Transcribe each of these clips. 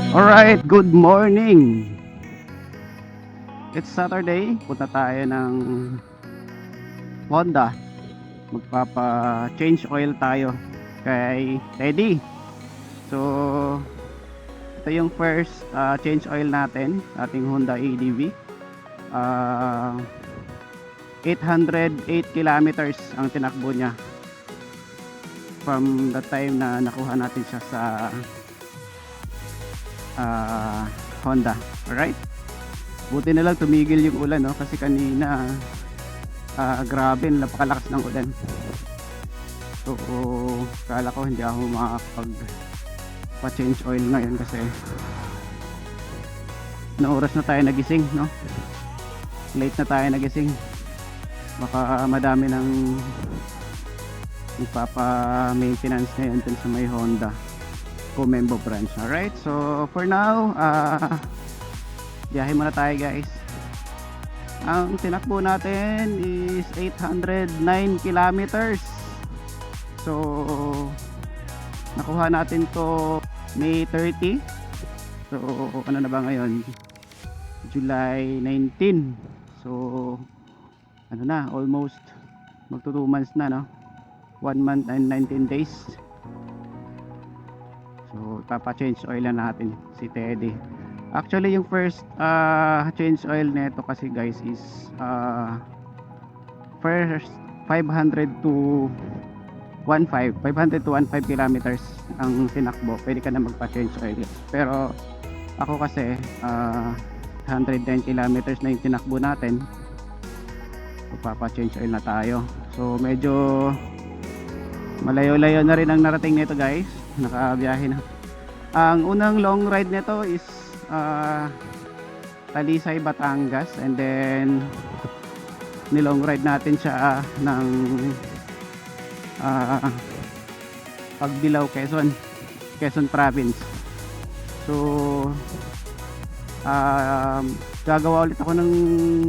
Alright, good morning. It's Saturday. Punta tayo ng Honda. Magpapa-change oil tayo kay Teddy. So, ito yung first change oil natin sa ating Honda ADV. 808 kilometers ang tinakbo niya from the time na nakuha natin siya sa Honda. Alright, buti na lang tumigil yung ulan, no? Kasi kanina grabe, napakalakas ng ulan. So kala ko hindi ako makakapag pa-change oil ngayon kasi na oras na tayo nagising, no? Late na tayo nagising, baka madami ng ipapa-maintenance ngayon dun sa may Honda Comembo branch. Alright, so for now biyahe muna tayo, guys. Ang tinakbo natin is 809 kilometers. So nakuha natin to May 30. So ano na ba ngayon? July 19. So ano na, almost magto 2 months na, no? 1 month and 19 days. So papa-change oil na natin si Teddy. Actually yung first change oil nito kasi, guys, is first 500 to 15 kilometers ang tinakbo. Pwede ka na magpa-change oil. Pero ako kasi 110 kilometers na yung tinakbo natin. So papa-change oil na tayo. So medyo malayo-layo na rin ang narating nito, guys. Nakabiyahe na. Ang unang long ride nito is Talisay, Batangas, and then nilong ride natin siya ng Pagbilao, Quezon Province. So gagawa ulit ako ng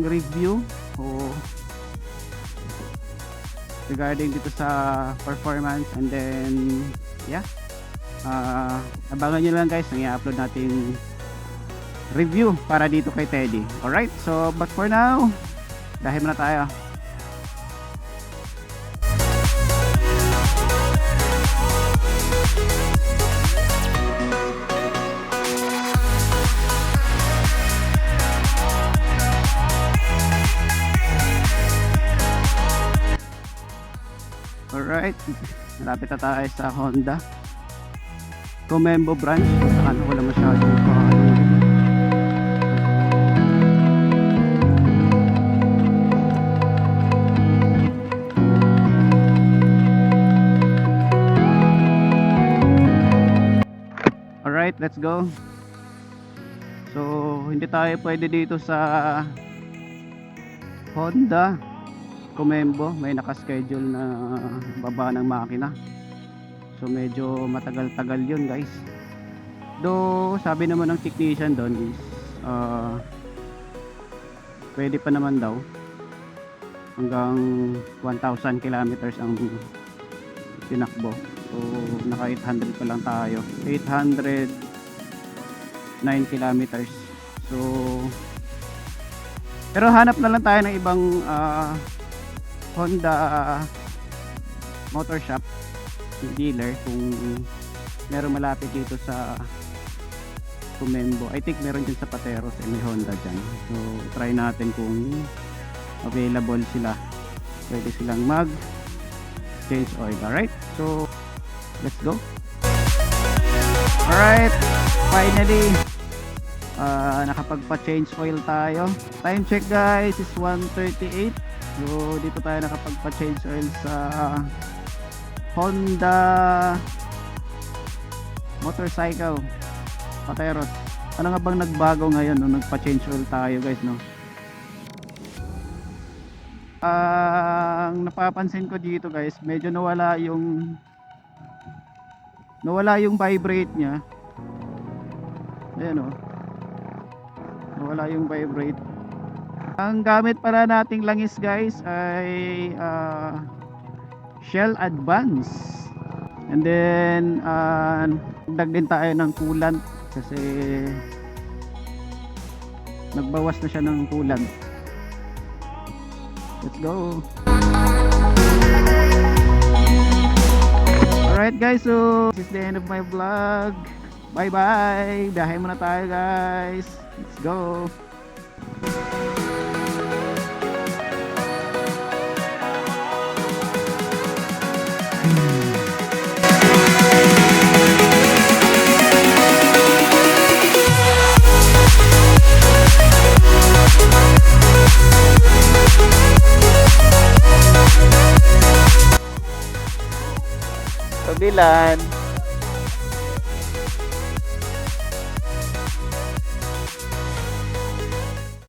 review regarding dito sa performance, and then yeah, abangan nyo lang, guys, nang i-upload natin review para dito kay Teddy. Alright, so but for now, dahil muna tayo. Alright, malapit na tayo sa Honda Comembo branch. Ano, wala masyadong Alright, let's go. So hindi tayo pwede dito sa Honda Comembo, may nakaschedule na baba ng makina. So medyo matagal-tagal yun, guys. Though sabi naman ng technician doon is pwede pa naman daw hanggang 1,000 kilometers ang tinakbo. So naka 800 pa lang tayo, 809 kilometers. So pero hanap na lang tayo ng ibang Honda motor shop dealer kung meron malapit dito sa Comembo. I think meron dyan sa Pateros, may Honda dyan. So try natin kung available sila, pwede silang mag change oil. Alright, so let's go. Alright, finally nakapagpa-change oil tayo. Time check, guys, is 1:38. So dito tayo nakapagpa-change oil sa Honda motorcycle Pateros. Ano nga bang nagbago ngayon nung nagpa-change oil tayo, guys, no? Ang napapansin ko dito, guys, medyo nawala yung vibrate niya. Ayan, oh. Nawala yung vibrate. Ang gamit pala nating langis, guys, ay Shell Advance. And then dagdag din tayo ng coolant kasi nagbawas na siya ng kulang. Let's go. Alright guys, so this is the end of my vlog. Bye bye. Biyahe muna tayo guys. Let's go. Kabilan.